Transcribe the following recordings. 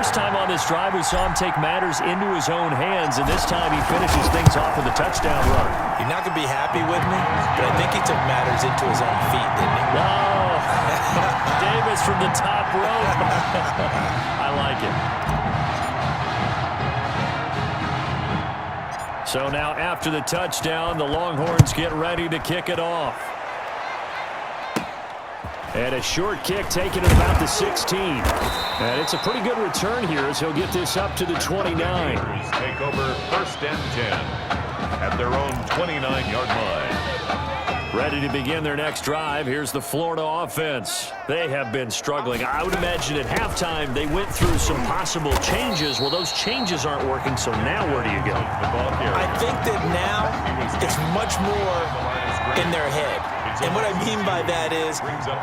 first time on this drive, we saw him take matters into his own hands, and this time he finishes things off with a touchdown run. You're not going to be happy with me, but I think he took matters into his own feet, didn't he? Oh, Davis from the top rope. I like it. So now after the touchdown, the Longhorns get ready to kick it off. And a short kick taken at about the 16. And it's a pretty good return here as he'll get this up to the 29. Take over 1st and 10 at their own 29-yard line. Ready to begin their next drive. Here's the Florida offense. They have been struggling. I would imagine at halftime they went through some possible changes. Well, those changes aren't working, so now where do you go? I think that now it's much more in their head. And what I mean by that is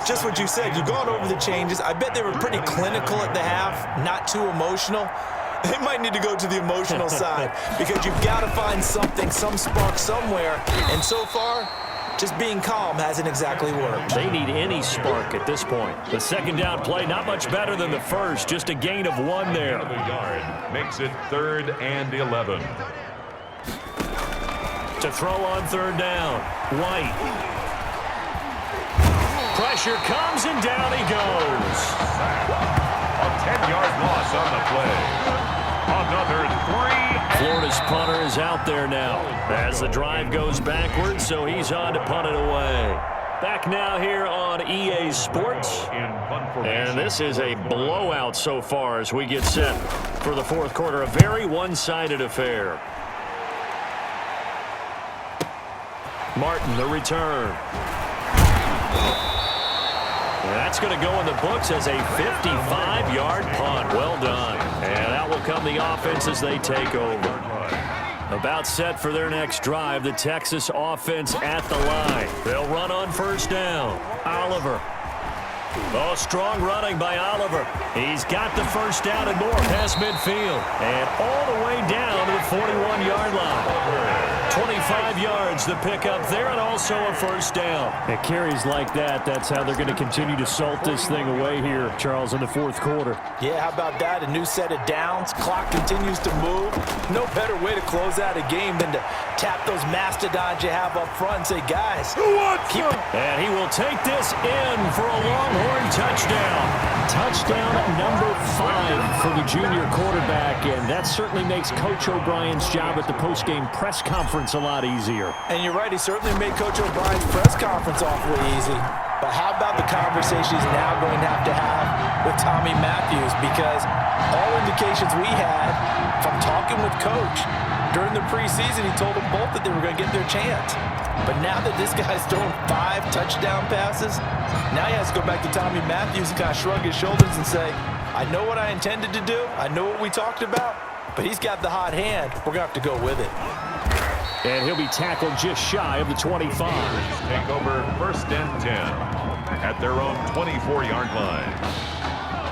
just what you said. You've gone over the changes. I bet they were pretty clinical at the half, not too emotional. They might need to go to the emotional side because you've got to find something, some spark somewhere. And so far, just being calm hasn't exactly worked. They need any spark at this point. The second down play, not much better than the first. Just a gain of 1 there. Yard makes it 3rd and 11. To throw on 3rd down, White. Pressure comes, and down he goes. A 10-yard loss on the play. Another 3. Florida's punter is out there now as the drive goes backwards, so he's on to punt it away. Back now here on EA Sports. And this is a blowout so far as we get set for the 4th quarter. A very one-sided affair. Martin, the return. That's going to go in the books as a 55-yard punt. Well done. And out will come the offense as they take over. About set for their next drive, the Texas offense at the line. They'll run on 1st down. Oliver. Oh, strong running by Oliver. He's got the 1st down and more past midfield. And all the way down to the 41-yard line. 25 yards the pickup there, and also a 1st down. It carries like that. That's how they're going to continue to salt this thing away here, Charles, in the 4th quarter. Yeah, how about that? A new set of downs. Clock continues to move. No better way to close out a game than to tap those mastodons you have up front and say, guys, keep it. And he will take this in for a Longhorn touchdown. Touchdown number 5 for the junior quarterback, and that certainly makes Coach O'Brien's job at the postgame press conference a lot easier. And you're right, he certainly made Coach O'Brien's press conference awfully easy. But how about the conversation he's now going to have with Tommy Matthews? Because all indications we had from talking with Coach during the preseason, he told them both that they were going to get their chance. But now that this guy's throwing 5 touchdown passes, now he has to go back to Tommy Matthews and kind of shrug his shoulders and say, I know what I intended to do. I know what we talked about. But he's got the hot hand. We're going to have to go with it. And he'll be tackled just shy of the 25. Take over 1st and 10 at their own 24-yard line.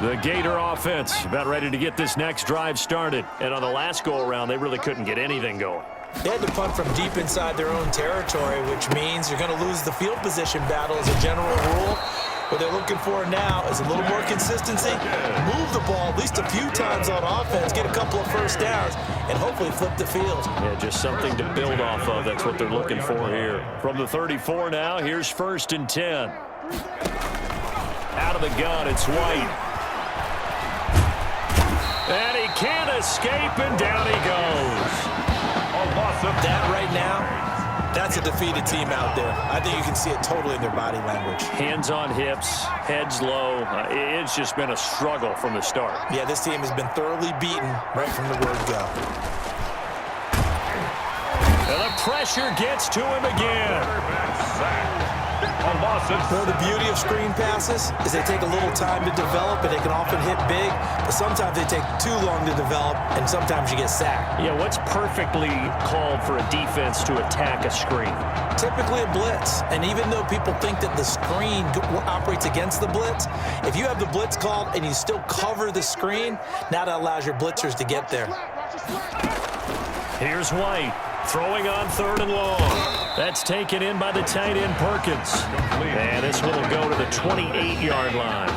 The Gator offense about ready to get this next drive started. And on the last go-around, they really couldn't get anything going. They had to punt from deep inside their own territory, which means you're going to lose the field position battle as a general rule. What they're looking for now is a little more consistency, move the ball at least a few times on offense, get a couple of 1st downs, and hopefully flip the field. Yeah, just something to build off of. That's what they're looking for here. From the 34 now, here's 1st and 10. Out of the gun, it's White. And he can't escape, and down he goes. A loss of that right now, that's a defeated team out there. I think you can see it totally in their body language. Hands on hips, heads low. It's just been a struggle from the start. Yeah, this team has been thoroughly beaten right from the word go. And the pressure gets to him again. Well, the beauty of screen passes is they take a little time to develop, and they can often hit big, but sometimes they take too long to develop, and sometimes you get sacked. Yeah, what's perfectly called for a defense to attack a screen? Typically a blitz, and even though people think that the screen operates against the blitz, if you have the blitz called and you still cover the screen, now that allows your blitzers to get there. Here's White. Throwing on 3rd and long. That's taken in by the tight end Perkins. And this one will go to the 28-yard line.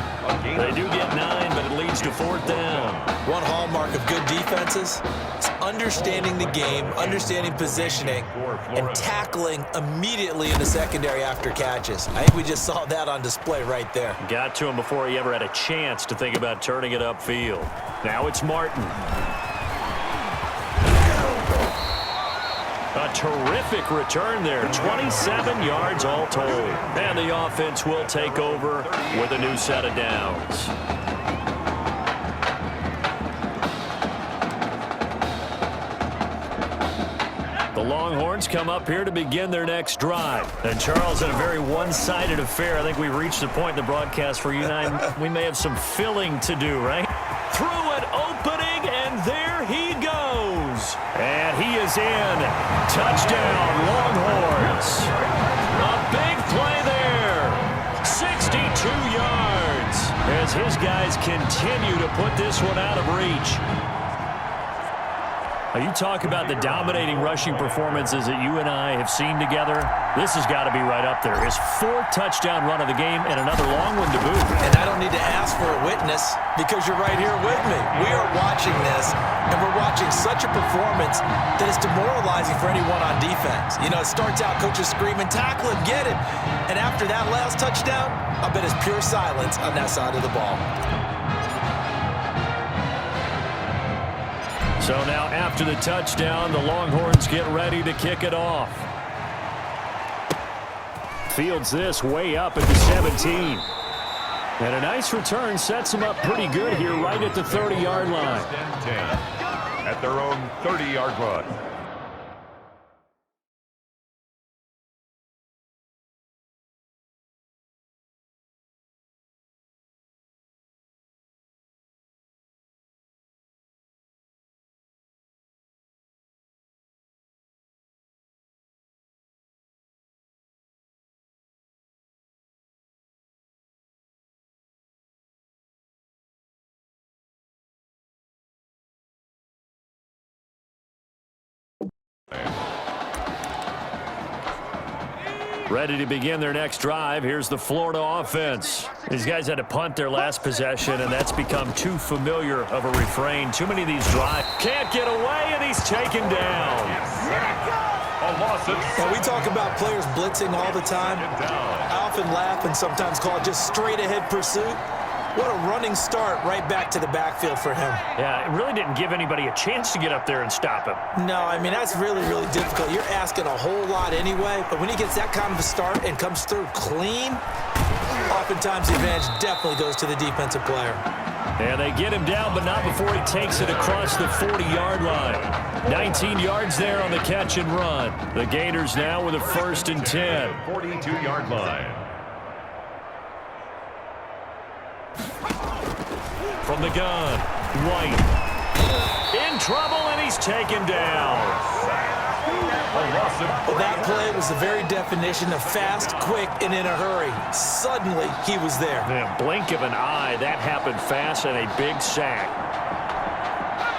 They do get 9, but it leads to 4th down. One hallmark of good defenses is understanding the game, understanding positioning, and tackling immediately in the secondary after catches. I think we just saw that on display right there. Got to him before he ever had a chance to think about turning it upfield. Now it's Martin. A terrific return there. 27 yards all told. And the offense will take over with a new set of downs. The Longhorns come up here to begin their next drive. And Charles, in a very one-sided affair, I think we reached the point in the broadcast where you and I, we may have some filling to do, right? Through an opening, and there he goes. And he is in. Touchdown, Longhorns. A big play there. 62 yards as his guys continue to put this one out of reach. Now, you talk about the dominating rushing performances that you and I have seen together. This has got to be right up there. His 4th touchdown run of the game and another long one to boot. And I don't need to ask for a witness because you're right here with me. We are watching this, and we're watching such a performance that is demoralizing for anyone on defense. You know, it starts out coaches screaming, tackle him, get him. And after that last touchdown, I bet it's pure silence on that side of the ball. So now after the touchdown, the Longhorns get ready to kick it off. Fields this way up at the 17. And a nice return sets them up pretty good here right at the 30-yard line. At their own 30-yard line. Ready to begin their next drive. Here's the Florida offense. These guys had to punt their last possession, and that's become too familiar of a refrain. Too many of these drives. Can't get away, and he's taken down. And we talk about players blitzing all the time. I often laugh and sometimes call it just straight-ahead pursuit. What a running start right back to the backfield for him. Yeah, it really didn't give anybody a chance to get up there and stop him. No, I mean, that's really, really difficult. You're asking a whole lot anyway, but when he gets that kind of a start and comes through clean, oftentimes the advantage definitely goes to the defensive player. And they get him down, but not before he takes it across the 40-yard line. 19 yards there on the catch and run. The Gators now with a 1st and 10. 42-yard line. From the gun, White. In trouble, and he's taken down. Well, that play was the very definition of fast, quick, and in a hurry. Suddenly, he was there. Man, blink of an eye, that happened fast, and a big sack.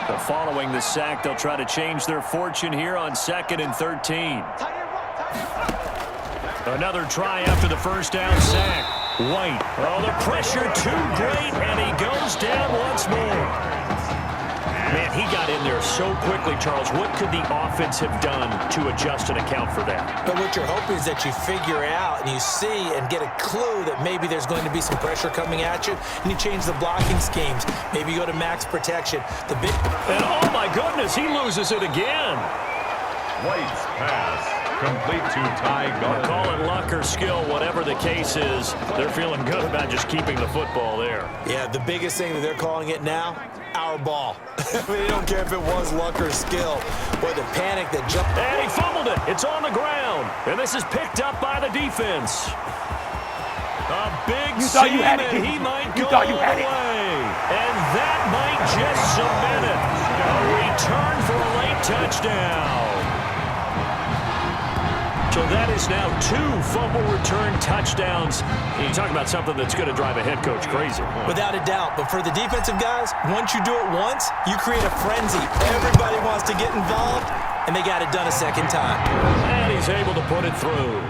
But following the sack, they'll try to change their fortune here on 2nd and 13. Another try after the first down sack. White. Oh, the pressure too great, and he goes down once more. Man, he got in there so quickly, Charles. What could the offense have done to adjust and account for that? But what you're hoping is that you figure out and you see and get a clue that maybe there's going to be some pressure coming at you, and you change the blocking schemes. Maybe you go to max protection. And oh my goodness, he loses it again. White's pass. Complete to Ty Gardner. Call it luck or skill, whatever the case is, they're feeling good about just keeping the football there. Yeah, the biggest thing that they're calling it now, our ball. I mean, they don't care if it was luck or skill, or the panic that jumped. And he fumbled it. It's on the ground. And this is picked up by the defense. A big seam, and he might go all the way. And that might just cement it. A return for a late touchdown. So that is now 2 fumble return touchdowns. And you talk about something that's going to drive a head coach crazy. Without a doubt. But for the defensive guys, once you do it once, you create a frenzy. Everybody wants to get involved, and they got it done a second time. And he's able to put it through.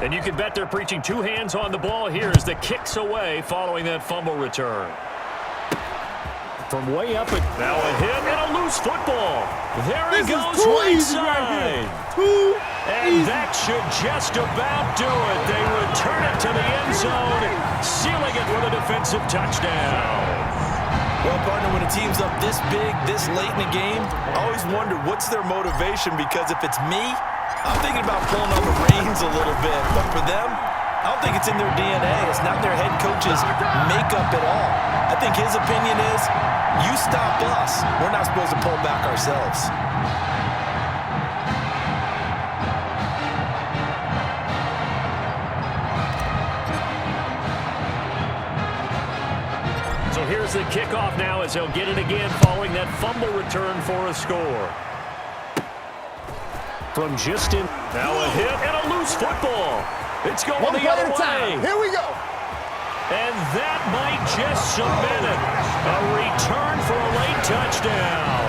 And you can bet they're preaching two hands on the ball here as the kick's away following that fumble return. From way up, now a hit and a loose football. There he goes, right side. And that should just about do it. They return it to the end zone, sealing it with a defensive touchdown. Well, partner, when a team's up this big, this late in the game, I always wonder what's their motivation, because if it's me, I'm thinking about pulling on the reins a little bit. But for them, I don't think it's in their DNA. It's not their head coach's makeup at all. I think his opinion is, you stop us, we're not supposed to pull back ourselves. So here's the kickoff now as they'll get it again following that fumble return for a score. From just in. Now a hit and a loose football. It's going the other way. Here we go. And that might just cement it. A return for a late touchdown.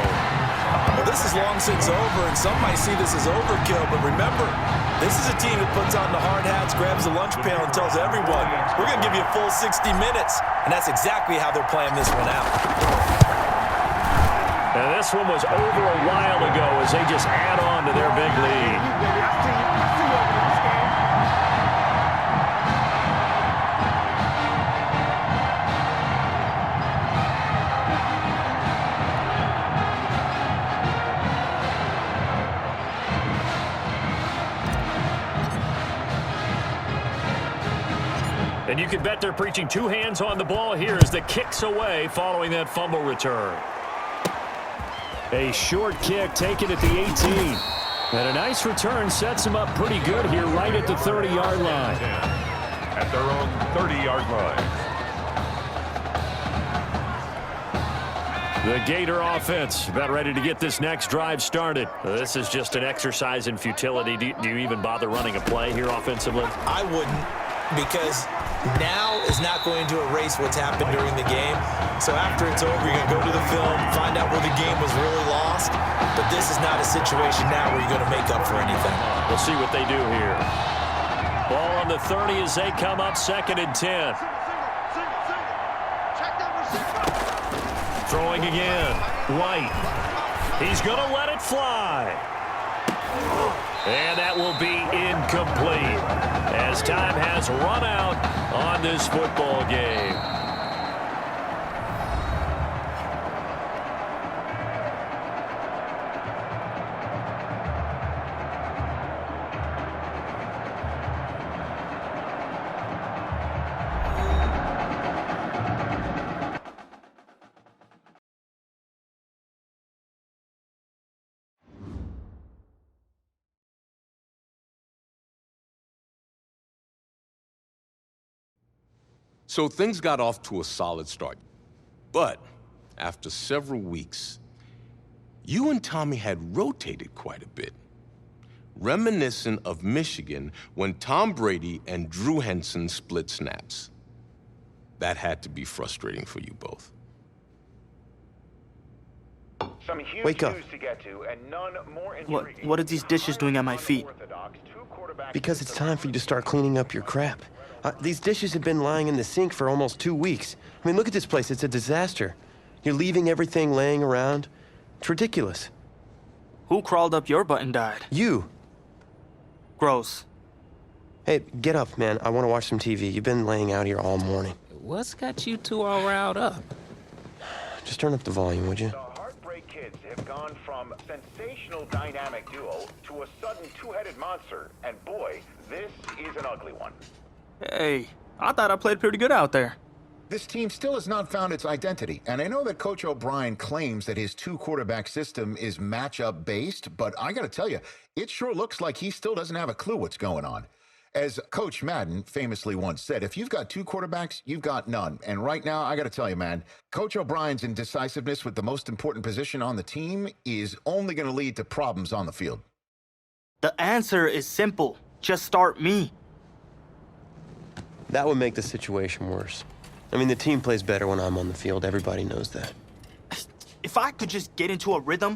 Well, this is long since over, and some might see this as overkill, but remember, this is a team that puts on the hard hats, grabs the lunch pail, and tells everyone, we're going to give you a full 60 minutes, and that's exactly how they're playing this one out. And this one was over a while ago as they just add on to their big lead. And you can bet they're preaching two hands on the ball here as the kick's away following that fumble return. A short kick taken at the 18. And a nice return sets him up pretty good here right at the 30-yard line. At their own 30-yard line. The Gator offense about ready to get this next drive started. This is just an exercise in futility. Do you even bother running a play here offensively? I wouldn't, because now is not going to erase what's happened during the game. So after it's over, you're going to go to the film, find out where the game was really lost. But this is not a situation now where you're going to make up for anything. We'll see what they do here. Ball on the 30 as they come up 2nd and 10. Throwing again. White. He's going to let it fly. And that will be incomplete as time has run out on this football game. So things got off to a solid start. But after several weeks, you and Tommy had rotated quite a bit. Reminiscent of Michigan when Tom Brady and Drew Henson split snaps. That had to be frustrating for you both. Some huge Wake up. news to get to, and none more intriguing. What are these dishes doing at my feet? Because it's time for you to start cleaning up your crap. These dishes have been lying in the sink for almost 2 weeks. I mean, look at this place. It's a disaster. You're leaving everything laying around. It's ridiculous. Who crawled up your butt and died? You. Gross. Hey, get up, man. I want to watch some TV. You've been laying out here all morning. What's got you two all riled up? Just turn up the volume, would you? The Heartbreak Kids have gone from sensational dynamic duo to a sudden two-headed monster, and boy, this is an ugly one. Hey, I thought I played pretty good out there. This team still has not found its identity, and I know that Coach O'Brien claims that his two-quarterback system is matchup-based, but I gotta tell you, it sure looks like he still doesn't have a clue what's going on. As Coach Madden famously once said, if you've got two quarterbacks, you've got none. And right now, I gotta tell you, man, Coach O'Brien's indecisiveness with the most important position on the team is only gonna lead to problems on the field. The answer is simple. Just start me. That would make the situation worse. I mean, the team plays better when I'm on the field. Everybody knows that. If I could just get into a rhythm,